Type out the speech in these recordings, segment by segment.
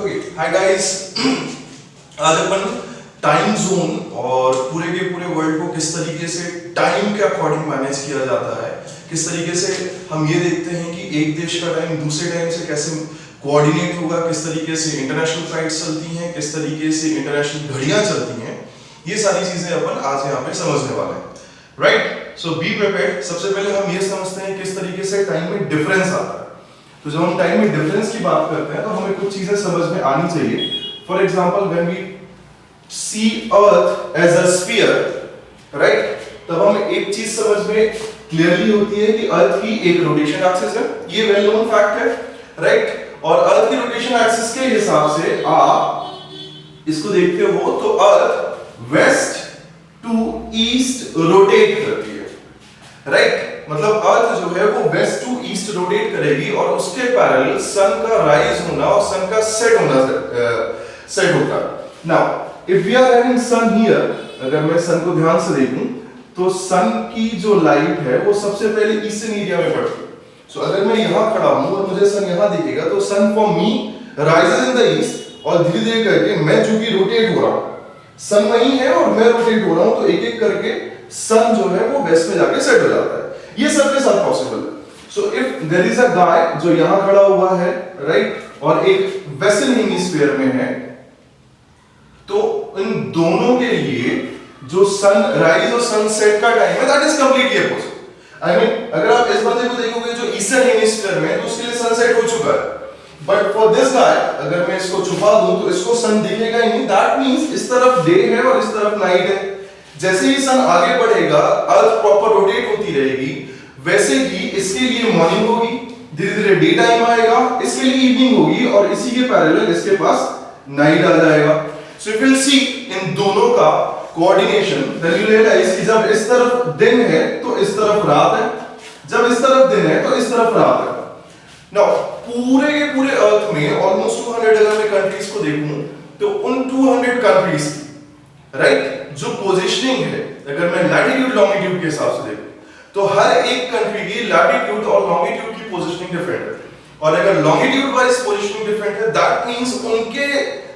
Okay hi guys. आज अपन time zone और पूरे के पूरे वर्ल्ड को किस तरीके से टाइम के अकॉर्डिंग मैनेज किया जाता है, किस तरीके से हम ये देखते हैं कि एक देश का टाइम दूसरे टाइम से कैसे कोऑर्डिनेट होगा, किस तरीके से इंटरनेशनल फ्लाइट्स चलती हैं, किस तरीके से इंटरनेशनल घड़ियां चलती हैं, ये सारी चीजें अपन आज यहाँ पे समझने वाले हैं। Right, so be prepared. सबसे पहले हम ये समझते हैं किस तरीके से टाइम में डिफरेंस आता है। तो जब हम टाइम में डिफरेंस की बात करते हैं तो हमें कुछ चीजें समझ में आनी चाहिए। For example when we see earth as a sphere, right, तब हमें एक चीज समझ में क्लियरली होती है कि अर्थ की एक रोटेशन एक्सिस है, ये वेल नोन फैक्ट है, राइट। और अर्थ की रोटेशन एक्सिस के हिसाब से आप इसको देखते हो तो अर्थ वेस्ट टू ईस्ट रोटेट करती है, राइट। मतलब अर्थ जो है वो वेस्ट टू ईस्ट रोटेट करेगी और उसके पैरेलल सन का राइज होना और सन का सेट होना सेट होता है। Now if we are having sun here, अगर मैं सन को ध्यान से देखूं तो सन की जो लाइट है वो सबसे पहले ईस्टर्न एरिया में पड़ती है। सो अगर मैं यहां खड़ा हूं और मुझे सन यहां दिखेगा तो sun for me rises in the east, और धीरे धीरे करके मैं चूंकि रोटेट हो रहा हूं, सन वही है और मैं रोटेट हो रहा हूं, तो एक एक करके सन जो है वो वेस्ट में जाके सेट हो जाता है। ये सबके साथ पॉसिबल है। So if there is a guy जो यहां खड़ा हुआ है, राइट, और एक वेस्टर्न हेमिस्फीयर में है, तो इन दोनों के लिए जो सन राइज और सनसेट का टाइम है that is completely opposite. I mean अगर आप इस बंदे को देखोगे जो ईस्टर्न हेमिस्फीयर में, तो उसके लिए सनसेट हो चुका है, बट फॉर दिस गाय अगर मैं इसको छुपा दूं तो इसको सन दिखेगा ही नहीं। दैट मींस इस तरफ डे है और इस तरफ नाइट है। जैसे ही सन आगे बढ़ेगा, अर्थ प्रॉपर रोटेट होती रहेगी, वैसे ही इसके लिए मॉर्निंग होगी, धीरे धीरे डे टाइम आएगा, इसके लिए इवनिंग होगी, और इसी के पैरेलल इसके पास नाइट आ जाएगा। So if you will see इन दोनों का कोऑर्डिनेशन, देन यू रियलाइज कि जब इस तरफ दिन है तो इस तरफ रात है, जब इस तरफ दिन है तो इस तरफ रात है। नाउ पूरे के पूरे अर्थ में ऑलमोस्ट 200 अगर मैं कंट्रीज को देखूं तो उन 200 कंट्रीज की, राइट, जो पोजीशनिंग है, अगर मैं लैटिट्यूड लॉन्गिट्यूड के हिसाब से देखूं तो हर एक कंट्री की लैटिट्यूड और लॉन्गिट्यूड की पोजीशनिंग डिफरेंट है। और अगर लॉन्गिट्यूड वाइज पोजीशनिंग डिफरेंट है, दैट मींस उनके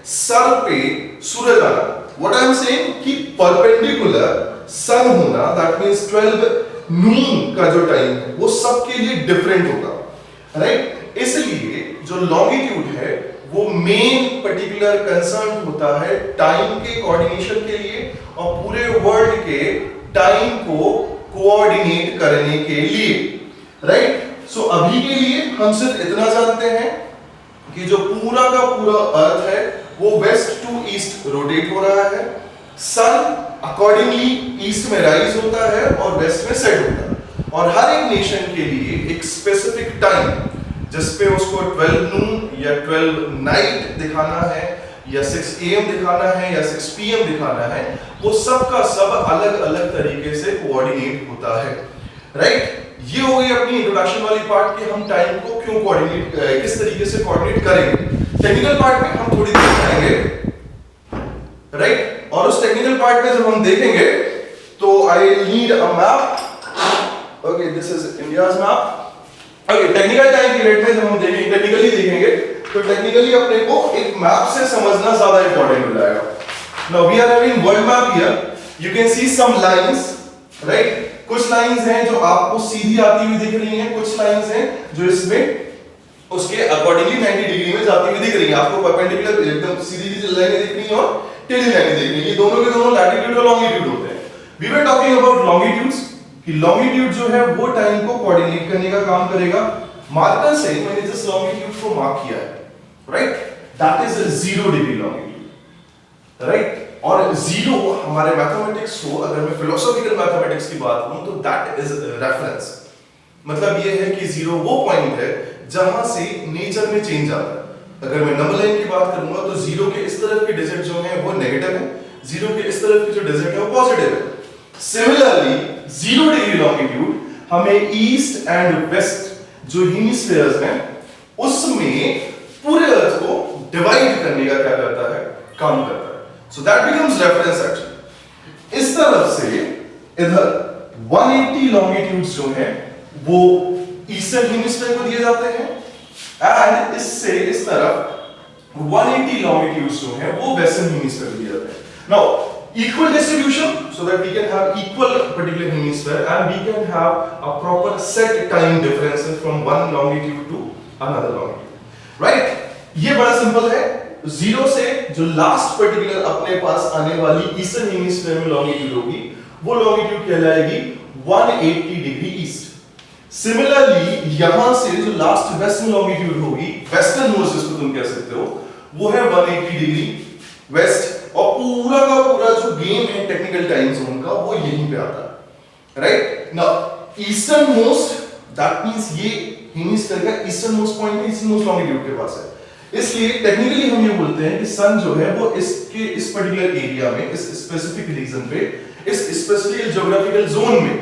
सर पे सूरज आना, व्हाट आई एम सेइंग कि परपेंडिकुलर सन होना, दैट मींस 12 नून का जो टाइम है वो सबके लिए डिफरेंट होगा, राइट। इसलिए जो लॉन्गिट्यूड है वो मेन पर्टिकुलर कंसर्न होता है टाइम के कोऑर्डिनेशन के लिए और पूरे वर्ल्ड के टाइम को कोऑर्डिनेट करने के लिए, राइट। सो अभी के लिए हम सिर्फ इतना जानते हैं कि जो पूरा का पूरा अर्थ है वो वेस्ट टू ईस्ट रोटेट हो रहा है, सन अकॉर्डिंगली ईस्ट में राइज होता है और वेस्ट में सेट होता है, और हर एक नेशन के लिए एक स्पेसिफिक टाइम जिसपे उसको 12 नून या 12 नाइट दिखाना है या 6 AM दिखाना है या 6 PM दिखाना है, वो सब का सब अलग अलग तरीके से कोऑर्डिनेट होता है, राइट। ये हो गई अपनी इंट्रोडक्शन वाली पार्ट कि हम टाइम को क्यों कोऑर्डिनेट, किस तरीके से कोऑर्डिनेट करेंगे। टेक्निकल पार्ट में हम थोड़ी देर जाएंगे, राइट, और उस टेक्निकल पार्ट में जब हम देखेंगे तो I need a map. Okay, this is India's map. Okay, technical time period में जब हम देखेंगे, टेक्निकली देखेंगे, तो टेक्निकली अपने को एक मैप से समझना ज्यादा इंपॉर्टेंट हो जाएगा। Now we are having world map here, you can see some lines, right. कुछ लाइंस हैं जो आपको सीधी आती हुई दिख रही हैं, कुछ लाइंस हैं जो इसमें उसके अकॉर्डिंगली 90 डिग्री में जाती हुई दिख रही हैं। आपको परपेंडिकुलर एकदम सीधी लाइनें दिख रही हैं और टेढ़ी लाइनें दिख रही हैं। ये दोनों के दोनों लैटिट्यूड और लॉन्गिट्यूड होते हैं। We were talking about longitudes कि लॉन्गिट्यूड जो है वो टाइम को कोऑर्डिनेट करने का काम करेगा। मार्कर से मैंने जिस लॉन्गिट्यूड को मार्क किया है, right, that is 0 degree longitude, right. और 0 हमारे मैथमेटिक्स को, अगर मैं फिलोसॉफिकल मैथमेटिक्स की बात करूं तो दैट इज रेफरेंस। मतलब ये है कि 0 वो पॉइंट है जहां से नेचर में चेंज आता है। अगर मैं नंबर लाइन की बात करूंगा तो 0 के इस तरफ के डिजिट जो है वो नेगेटिव है, 0 के इस तरफ के जो डिजिट है वो पॉजिटिव है। सिमिलरली 0 डिग्री लॉन्गिट्यूड हमें ईस्ट एंड वेस्ट जो हेमिस्फीयर्स हैं उसमें पूरे अर्थ को डिवाइड करने का क्या करता है, काम करता है। So that becomes reference actually. इस तरफ से इधर 180 लॉन्गिट्यूड्स जो हैं वो ईस्टर्न हेमिस्फीयर को दिए जाते हैं, एंड इससे इस तरफ 180 लॉन्गिट्यूड्स जो है वो वेस्टर्न हेमिस्फीयर दिया जाता है। Now equal distribution so that we can have equal particular hemisphere and we can have a proper set time differences from one longitude to another longitude, right? ये बड़ा सिंपल है, zero से जो last particular अपने पास आने वाली eastern hemisphere में longitude होगी वो लॉन्गिट्यूड कहलाएगी 180 डिग्री ईस्ट। सिमिलरली यहां से जो लास्ट वेस्टर्न लॉन्गिट्यूड होगी, वेस्टर्न मोस्ट जिसको तुम कह सकते हो, वो है 180 डिग्री वेस्ट। और पूरा का पूरा जो गेम है टेक्निकल टाइम जोन का वो यहीं पे आता है, right? Now eastern most that means ये हेमिस्फीयर का eastern most point eastern most longitude के पास है। इसलिए टेक्निकली हम ये बोलते हैं कि सन जो है वो इसके इस पर्टिकुलर एरिया में, इस स्पेसिफिक रीजन पे, इस स्पेसिफिक ज्योग्राफिकल जोन में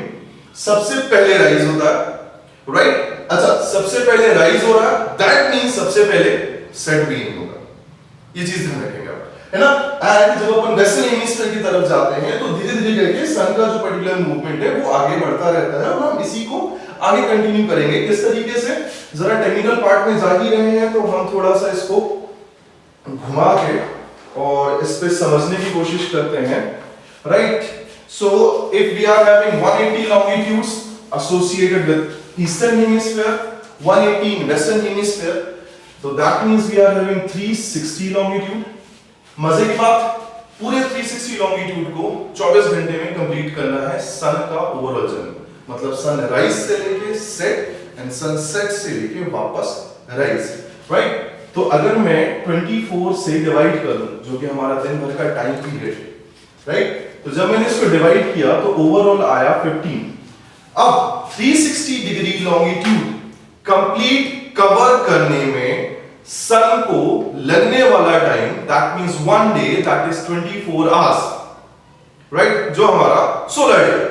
सबसे पहले राइज होता है, राइट? अच्छा, सबसे पहले राइज हो रहा है दैट मींस सबसे पहले सेट भी होगा। ये चीज ध्यान रखेंगे आप, है ना? एंड जब अपन वेस्टर्न हेमिस्फीयर की तरफ जाते हैं तो धीरे धीरे करके सन का जो पर्टिकुलर मूवमेंट है वो आगे बढ़ता रहता है और हम इसी को आगे कंटिन्यू करेंगे। किस तरीके से, जरा टेक्निकल पार्ट में जा ही रहे हैं तो हम थोड़ा सा इसको घुमा के और इस पे समझने की कोशिश करते हैं, right? So if we are having 180 longitudes associated with eastern hemisphere, 180 in western hemisphere, तो that means we are having 360 longitude. मजे की बात, पूरे 360 लॉन्गिट्यूड को 24 घंटे में कंप्लीट करना है सन का ओवरऑल जर्नी, मतलब सनराइज से लेके सेट एंड सनसेट से लेके वापस राइज, राइट? तो अगर मैं 24 से डिवाइड कर दूं, जो कि हमारा दिन भर का टाइम पीरियड है, राइट? तो जब मैंने इसको डिवाइड किया तो ओवरऑल आया 15। अब 360 डिग्री लॉन्गिट्यूड कंप्लीट कवर करने में सन को लगने वाला time that means one day that is 24 hours, right? जो हमारा सोलर डे।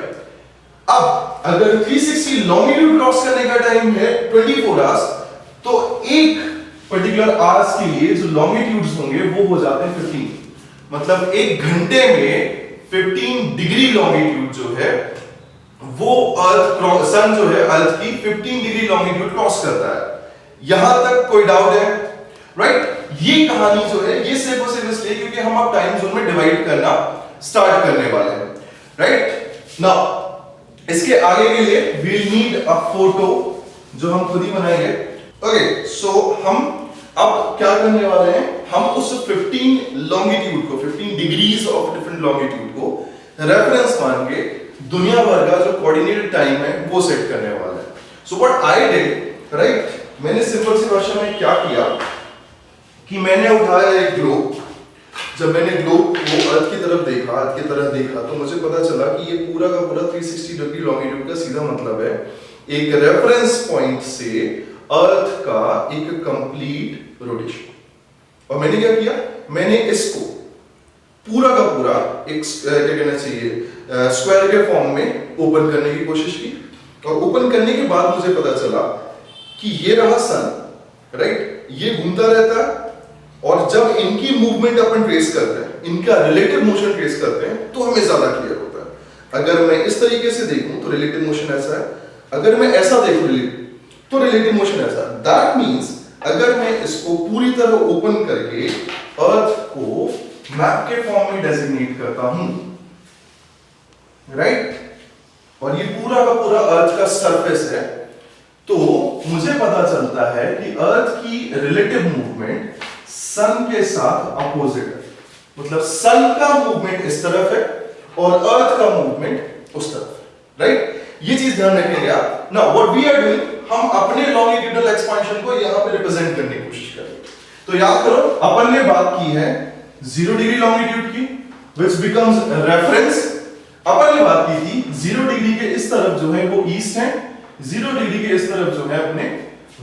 अब अगर 360 लॉन्गिट्यूड क्रॉस करने का टाइम है 24 आवर्स, तो एक पर्टिकुलर आवर्स के लिए जो लॉन्गिट्यूड्स होंगे वो हो जाते हैं 15। मतलब एक घंटे में 15 डिग्री लॉन्गिट्यूड जो है वो अर्थ सन जो है अर्थ की 15 डिग्री लॉन्गिट्यूड क्रॉस करता है। यहां तक कोई डाउट है, राइट? ये कहानी जो है ये सिर्फ और सिर्फ इसलिए क्योंकि हम अब टाइम जोन में डिवाइड करना स्टार्ट करने वाले हैं, राइट? नाउ इसके आगे के लिए we will need a photo जो हम खुद ही बनाएंगे। ओके, सो हम अब क्या करने वाले हैं, हम उस 15 लॉन्गिट्यूड को, 15 डिग्रीज ऑफ डिफरेंट लॉन्गिट्यूड को रेफरेंस मान के दुनिया भर का जो कोऑर्डिनेटेड टाइम है वो सेट करने वाला है। So what I did, right, मैंने सिंपल सी भाषा में क्या किया कि मैंने उठाया एक ग्लोब। जब मैंने ग्लोब को अर्थ की तरफ देखा, अर्थ की तरफ देखा, तो मुझे पता चला कि ये पूरा का पूरा 360 डिग्री लॉन्गिट्यूड का सीधा मतलब है एक रेफरेंस पॉइंट से अर्थ का एक कंप्लीट रोटेशन। और मैंने क्या किया, मैंने इसको पूरा का पूरा एक क्या कहना चाहिए स्क्वायर के फॉर्म में ओपन करने की कोशिश की। और ओपन करने के बाद मुझे पता चला कि ये रहा सन, राइट? ये घूमता रहता है और जब इनकी मूवमेंट अपन ट्रेस करते हैं, इनका रिलेटिव मोशन ट्रेस करते हैं, तो हमें ज्यादा क्लियर होता है। अगर मैं इस तरीके से देखूं तो रिलेटिव मोशन ऐसा है, अगर मैं ऐसा देखूं तो रिलेटिव मोशन ऐसा है। दैट मींस अगर मैं इसको पूरी तरह ओपन करके अर्थ को मैप के फॉर्म में डेजिग्नेट करता हूं, राइट? और ये पूरा का पूरा अर्थ का सरफेस है, तो मुझे पता चलता है कि अर्थ की रिलेटिव मूवमेंट सन के साथ अपोजिट है। मतलब सन का मूवमेंट इस तरफ है और अर्थ का मूवमेंट उस तरफ है, राइट? ये चीज ध्यान रखेंगे आप। Now what we are doing, हम अपने लॉन्गिट्यूडनल एक्सपेंशन को यहां पे रिप्रेजेंट करने की कोशिश करेंगे। तो याद करो, अपन ने बात की है 0 डिग्री लॉन्गिट्यूड की, व्हिच बिकम्स रेफरेंस। अपन ने बात की थी 0 डिग्री के इस तरफ जो है वो ईस्ट है, 0 डिग्री के इस तरफ जो है अपने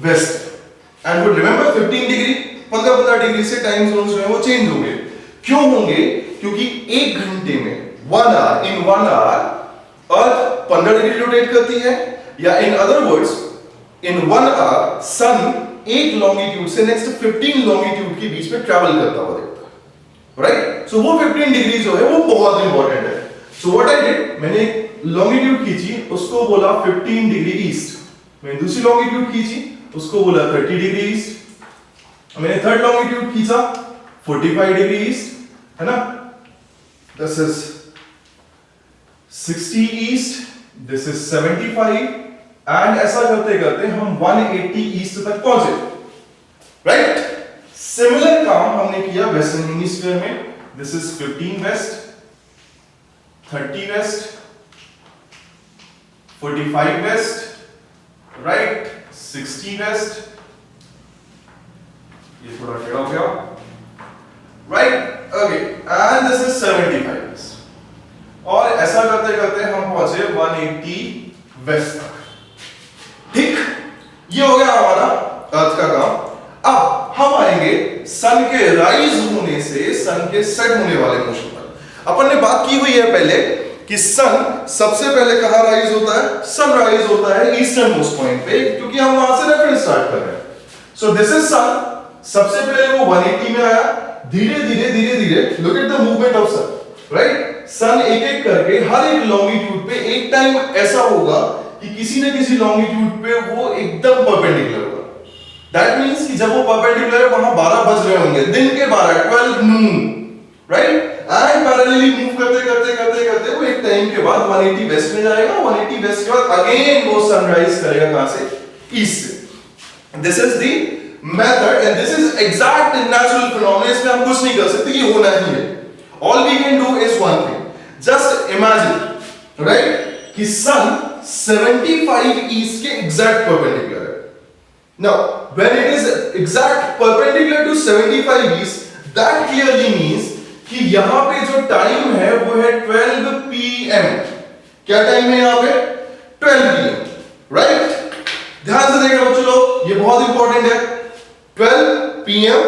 west. And would remember 15 degree, 15 degree से टाइम जोन जो है वो चेंज होंगे। क्यों होंगे? क्योंकि एक घंटे में 1 hour, in 1 hour earth 15 degree rotate करती है, या in other words in 1 hour sun एक लॉन्गिट्यूड से नेक्स्ट 15 लॉन्गिट्यूड के बीच में ट्रैवल करता हुआ दिखता है, राइट? सो वो 15 डिग्री जो है वो बहुत इंपॉर्टेंट है। सो व्हाट आई डिड, मैंने लॉन्गिट्यूड खींची, उसको बोला 15 डिग्री ईस्ट। मैंने दूसरी लॉन्गिट्यूड खींची, उसको बोला 30 डिग्री ईस्ट। मैंने थर्ड लॉन्गिट्यूड खींचा 45 डिग्री ईस्ट, है ना, this is 60 east, this is 75, and ऐसा करते करते हम 180 ईस्ट तक पहुंचे, राइट। सिमिलर काम हमने किया वेस्टर्न हेमिस्फीयर में, this is 15 west, 30 west, 45 west, right, 60 west, ये थोड़ा टेढ़ा हो गया, right, okay, and this is 75 west, और ऐसा करते करते हम पहुंचे 180 वेस्ट तक, ठीक। ये हो गया हमारा अर्थ का काम। अब हम आएंगे सन के राइज होने से सन के सेट होने वाले मोशन पर। अपन ने बात की हुई है पहले कि सन सबसे पहले कहां राइज होता है, सन राइज होता है ईस्टर्न मोस्ट पॉइंट पे, क्योंकि हम वहां से रेफरेंस स्टार्ट कर रहे हैं। सो दिस इज सन, सबसे पहले वो 180 में आया, धीरे धीरे धीरे धीरे, look at the movement of sun, right. Sun एक एक करके हर एक लॉन्गिट्यूड पे एक टाइम ऐसा होगा कि किसी न किसी लॉन्गिट्यूड पे वो एकदम परपेंडिकुलर होगा। दैट मींस कि जब वो परपेंडिकुलर है वहां 12 बज रहे होंगे, दिन के 12, 12 नून, राइट, एंड पैरेलली मूव करते करते करते करते वो एक टाइम के बाद 180 वेस्ट में जाएगा, 180 वेस्ट के बाद अगेन वो सनराइज करेगा कहां से, ईस्ट से। This is the method and this is exact natural phenomena, इसमें हम कुछ नहीं कर सकते, ये होना ही है। All we can do is one thing, just imagine, right, कि सन 75 ईस्ट के एग्जैक्ट परपेंडिकुलर है। Now, when it is exact perpendicular to 75 east, that clearly means कि यहां पे जो टाइम है वो है 12 PM। क्या टाइम है यहां पे? 12 PM, राइट? ध्यान से देखना बच्चों लोग, ये बहुत इंपॉर्टेंट है। 12 PM,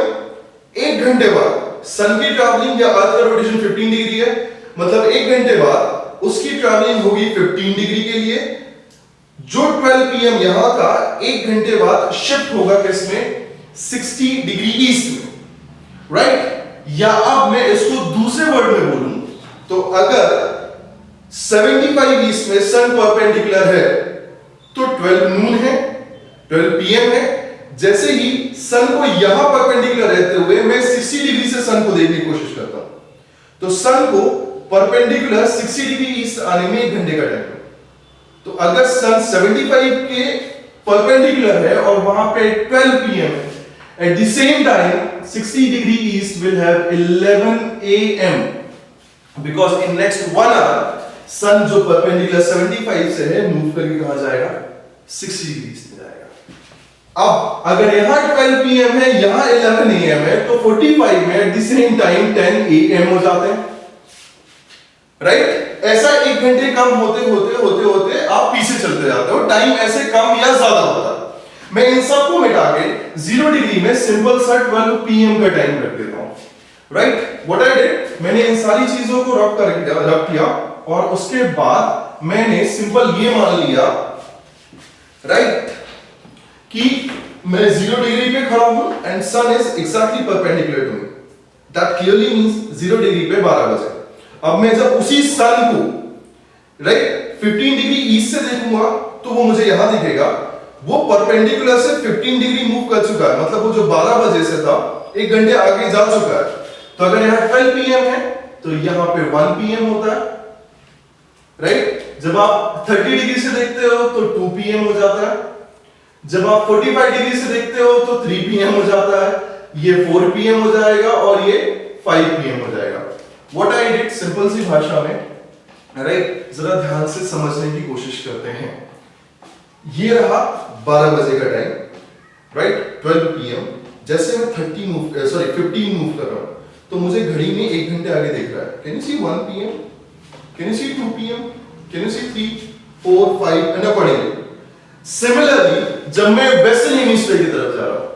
एक घंटे बाद सन की ट्रैवलिंग या अर्थ का रोटेशन 15 डिग्री है, मतलब एक घंटे बाद उसकी ट्रैवलिंग होगी 15 डिग्री के लिए। जो 12 PM यहां का एक घंटे बाद शिफ्ट होगा किसमें, 60 डिग्री ईस्ट में, राइट। या अब मैं इसको दूसरे वर्ड में बोलूं तो अगर 75 ईस्ट में सन परपेंडिकुलर है तो 12 नून है, 12 PM है। जैसे ही सन को यहां परपेंडिकुलर रहते हुए मैं 60 डिग्री से सन को देखने की कोशिश करता हूं तो सन को परपेंडिकुलर 60 डिग्री ईस्ट आने में एक घंटे का टाइम है। तो अगर सन 75 के परपेंडिकुलर है और वहां पे 12 PM है, at the same time 60 degree east will have 11 AM because in next 1 hour सन जो परपेंडिकुलर 75 से है मूव करके कहां जाएगा, 60 डिग्री ईस्ट में जाएगा। अब अगर यहां 12 PM है, यहां 11 AM है, तो 45 में at the same time 10 AM हो जाते हैं, राइट। ऐसा एक घंटे कम होते होते होते होते आप पीछे चलते जाते हो, टाइम ऐसे कम या ज्यादा होता है। मैं इन सबको मिटा के 0 डिग्री में सिंपल सा 12 PM का टाइम रख देता हूं, राइट। व्हाट आई डिड, मैंने इन सारी चीजों को रख किया और उसके बाद मैंने सिंपल ये मान लिया, राइट, कि मैं 0 डिग्री पे खड़ा हूं and sun is exactly perpendicular to me. That clearly means 0 degree पे 12 बजे। अब मैं जब उसी सन को, राइट, 15 डिग्री ईस्ट से देखूंगा तो वो मुझे यहां दिखेगा, वो परपेंडिकुलर से 15 डिग्री मूव कर चुका है, मतलब वो जो 12 बजे से था एक घंटे आगे जा चुका है। तो अगर यहां 12 PM है तो यहां पे 1 PM होता है, राइट। जब आप 30 डिग्री से देखते हो तो 2 PM हो जाता है, जब आप 45 डिग्री से देखते हो तो 3 PM हो जाता है, ये 4 PM हो जाएगा और ये 5 PM हो जाएगा। What I did, सिंपल सी भाषा में, राइट, जरा ध्यान से समझने की कोशिश करते हैं। ये रहा 12 बजे का टाइम, राइट, 12 PM। जैसे मैं 15 मूव कर रहा हूं तो मुझे घड़ी में एक घंटे आगे दिख रहा है। Can you see 1 PM, can you see 2 PM, can you see 3, 4, 5 and accordingly. Similarly जब मैं वेस्टर्न हेमिस्फीयर की तरफ जा रहा हूं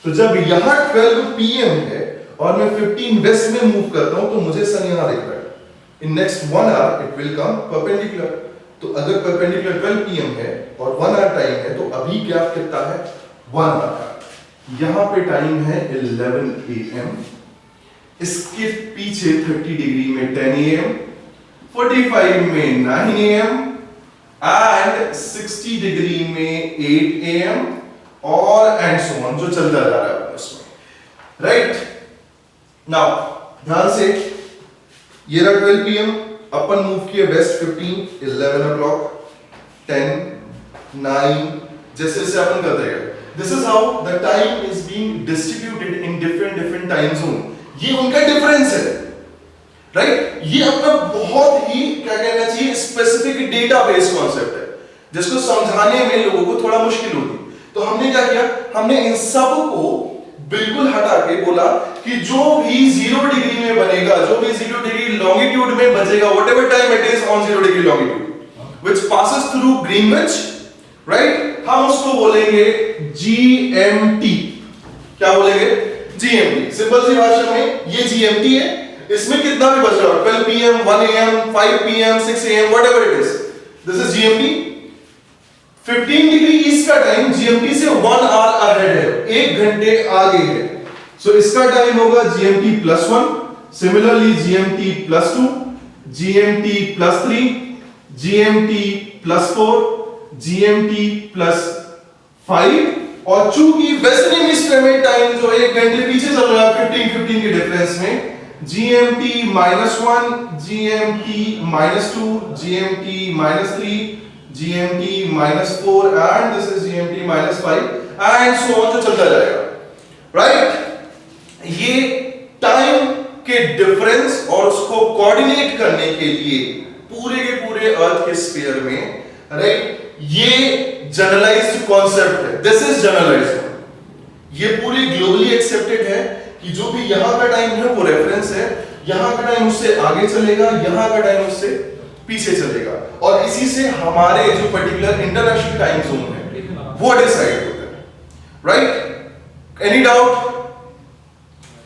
तो जब यहां 12 PM है और मैं 15 वेस्ट में मूव करता हूं तो मुझे सन यहां दिख रहा है। In next 1 hour it will come perpendicular. तो अगर परपेंडिकुलर 12 PM है और 1 आवर टाइम है तो अभी गैप कितना है, 1 आवर का। यहां पे टाइम है 11 AM, इसके पीछे 30 डिग्री में 10 AM, 45 में 9 AM एंड 60 डिग्री में 8 AM और एंड सो ऑन, जो चलता जा रहा है उसमें। राइट नाउ ध्यान से, ये रहा 12 PM, अपन मूव किए वेस्ट 15, 11 o'clock, 10, 9, जैसे जैसे अपन करते गए. This is how the time is being distributed in different time zone. ये उनका डिफरेंस है, राइट? ये अपना बहुत ही क्या कहना चाहिए स्पेसिफिक डेटाबेस कॉन्सेप्ट है, जिसको समझाने में लोगों को थोड़ा मुश्किल होती. तो हमने क्या किया, हमने इन सब को बिल्कुल हटा के बोला कि जो भी 0 डिग्री में बनेगा, जो भी 0 डिग्री लॉन्गिट्यूड में बचेगा, whatever time it is on 0 degree longitude which passes through Greenwich, right? हम उसको बोलेंगे GMT. क्या बोलेंगे? GMT. सिंपल सी भाषा में ये GMT है. इसमें कितना भी बच रहा हो, 12 PM, 1 AM, 5 PM, 6 AM, whatever it is, this is GMT. 15 degree east का टाइम GMT से 1 hour ahead है, 1 घंटे आगे है. सो इसका टाइम होगा GMT +1, similarly GMT +2, GMT +3, GMT +4, GMT +5. और चूंकि वेस्टर्न हेमिस्फीयर में टाइम जो है 1 घंटे पीछे चल रहा है 15 के डिफरेंस में, GMT -1, GMT -2, GMT -3, GMT -4 and this is GMT -5 and so on, जो चलता जाएगा, राइट? ये टाइम के डिफरेंस और उसको कोऑर्डिनेट करने के लिए पूरे के पूरे अर्थ के स्फीयर में, राइट, ये जनरलाइज्ड कॉन्सेप्ट है. This is generalised. ये पूरी ग्लोबली एक्सेप्टेड है कि जो भी यहां का टाइम है वो रेफरेंस है, यहां का टाइम उससे आगे चलेगा, यहां का टाइम उससे पीछे चलेगा, और इसी से हमारे जो पर्टिकुलर इंटरनेशनल टाइम जोन है वो डिसाइड होता है, right? Any doubt?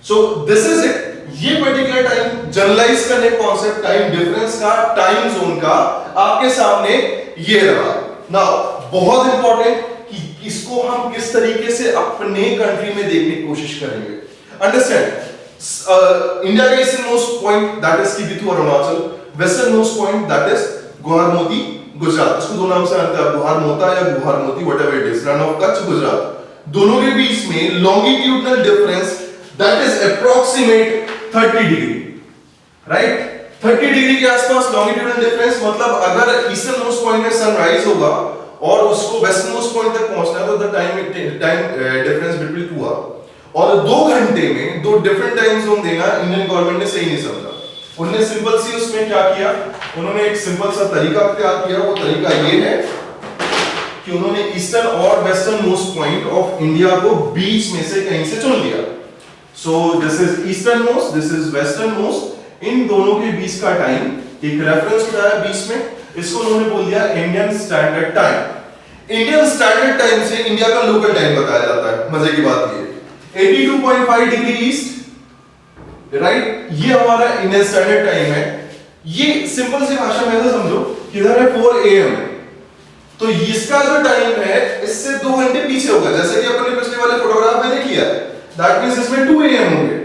So this is it. ये पर्टिकुलर टाइम जनरलाइज करने कॉन्सेप्ट टाइम डिफरेंस का, टाइम जोन का आपके सामने ये रहा. नाउ बहुत इंपॉर्टेंट कि इसको हम किस तरीके से अपने कंट्री में देखने की कोशिश करेंगे. अंडरस्टैंड, इंडिया का eastern most point that is Kibithu Arunachal, western most point that is Guwahati Gujarat. इसको दो नाम से जानते हैं, गुहारमोता या Guharmoti, whatever it is, run of Kutch Gujarat. दोनों के बीच में longitudinal difference that is approximate 30 degree, right? 30 degree के आसपास लॉन्गिट्यूडनल डिफरेंस. मतलब अगर ईस्टर्न मोस्ट पॉइंट में सनराइज होगा और उसको वेस्टर्न मोस्ट पॉइंट तक पहुंचना है तो the time difference between 2 hour, और 2 घंटे में 2 डिफरेंट टाइम जोन देना इंडियन गवर्नमेंट ने सही नहीं समझा. उन्होंने सिंपल सी उसमें क्या किया, उन्होंने एक सिंपल सा तरीका अख्तियार किया. वो तरीका ये है कि उन्होंने ईस्टर्न और western most point of India को बीच में से कहीं से चुन लिया. So this is eastern most, this is western most. इन दोनों के बीच का टाइम एक रेफरेंस उठाया बीच में, इसको उन्होंने बोल दिया Indian standard time. Indian standard time से इंडिया का लोकल टाइम बताया जाता है. मजे की बात ये 82.5 डिग्री ईस्ट, राइट? ये हमारा इंडियन स्टैंडर्ड टाइम है. ये सिंपल सी भाषा में ऐसा समझो कि इधर है 4 AM, तो इसका जो टाइम है इससे 2 घंटे पीछे होगा, जैसे कि अपने पिछले वाले फोटोग्राफ में देख लिया. दैट मींस इसमें 2 AM होंगे.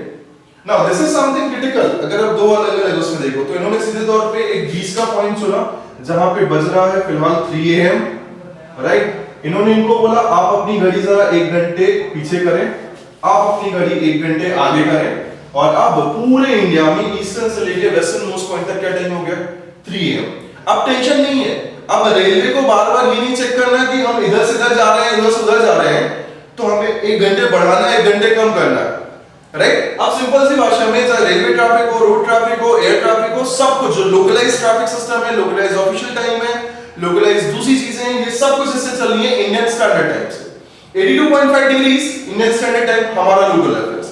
Now this is something critical. अगर आप दो अलग-अलग उसमें देखो तो इन्होंने सीधे तौर पे एक बीच का पॉइंट चुना जहां पे बज रहा है फिलहाल 3 AM, राइट? इन्होंने इनको बोला आप अपनी घड़ी जरा 1 घंटे पीछे करें, आप अपनी घड़ी 1 घंटे आगे करें, और अब पूरे इंडिया में ईस्टर्न से लेके वेस्टर्न मोस्ट पॉइंट तक क्या टाइम हो गया? 3 AM. अब टेंशन नहीं है, अब रेलवे को बार-बार ये नहीं चेक करना कि हम इधर से इधर जा रहे हैं, इधर से उधर जा रहे हैं, तो हमें 1 घंटे बढ़ाना है, 1 घंटे कम करना है, राइट? अब सिंपल सी भाषा में चाहे रेलवे ट्रैफिक हो, रोड ट्रैफिक हो, एयर ट्रैफिक हो, सब कुछ जो लोकलाइज्ड ट्रैफिक सिस्टम है, लोकलाइज्ड ऑफिशियल टाइम है, लोकलाइज्ड दूसरी चीजें हैं, ये सब कुछ इससे चल रही है इंडियन स्टैंडर्ड टाइम से. 82.5 डिग्री इंडियन स्टैंडर्ड टाइम हमारा लोकल रेफरेंस.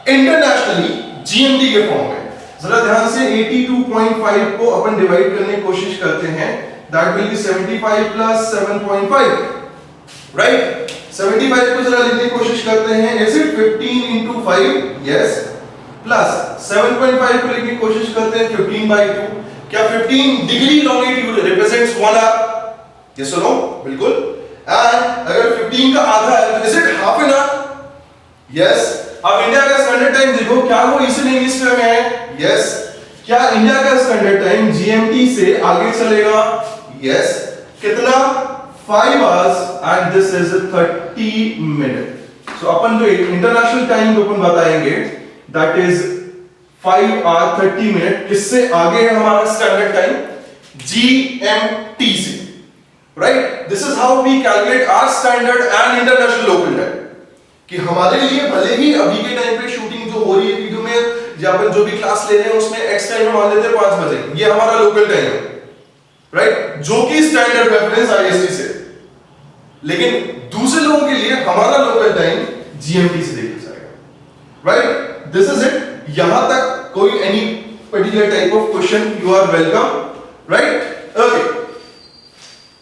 इंटरनेशनली GMT के फॉर्म में जरा ध्यान से 82.5 को अपन डिवाइड करने की कोशिश करते हैं. That will be 75 plus 7.5, right? 75 को जरा लिखने की कोशिश करते हैं. Is it 15 into 5? Yes. Plus 7.5 को लिखने की कोशिश करते हैं 15/2. क्या 15 degree longitude represents 1 hour? Yes और नो? बिल्कुल. एंड अगर 15 का आधा है तो is it half an hour? Yes. अब इंडिया का स्टैंडर्ड टाइम देखो, क्या वो ईस्टर्न हेमिस्फीयर में है? यस. क्या इंडिया का स्टैंडर्ड टाइम GMT से आगे चलेगा? यस. कितना? 5 hours and this is 30 minutes. तो अपन जो इंटरनेशनल टाइम को अपन बताएंगे दैट इज 5 hours 30 minutes, किससे आगे है हमारा स्टैंडर्ड टाइम? GMT से, right? This is how we calculate our standard and international local time, कि हमारे लिए भले ही अभी के टाइम पे शूटिंग जो हो रही है वीडियो में या अपन जो भी क्लास ले रहे हैं उसमें एक्स टाइम में मान लेते हैं 5 बजे, ये हमारा लोकल टाइम है, राइट? जो कि स्टैंडर्ड रेफरेंस IST से, लेकिन दूसरे लोगों के लिए हमारा लोकल टाइम GMT से देखा जाएगा, राइट? This is it. यहां तक कोई any particular type of question, you are welcome, right? Okay.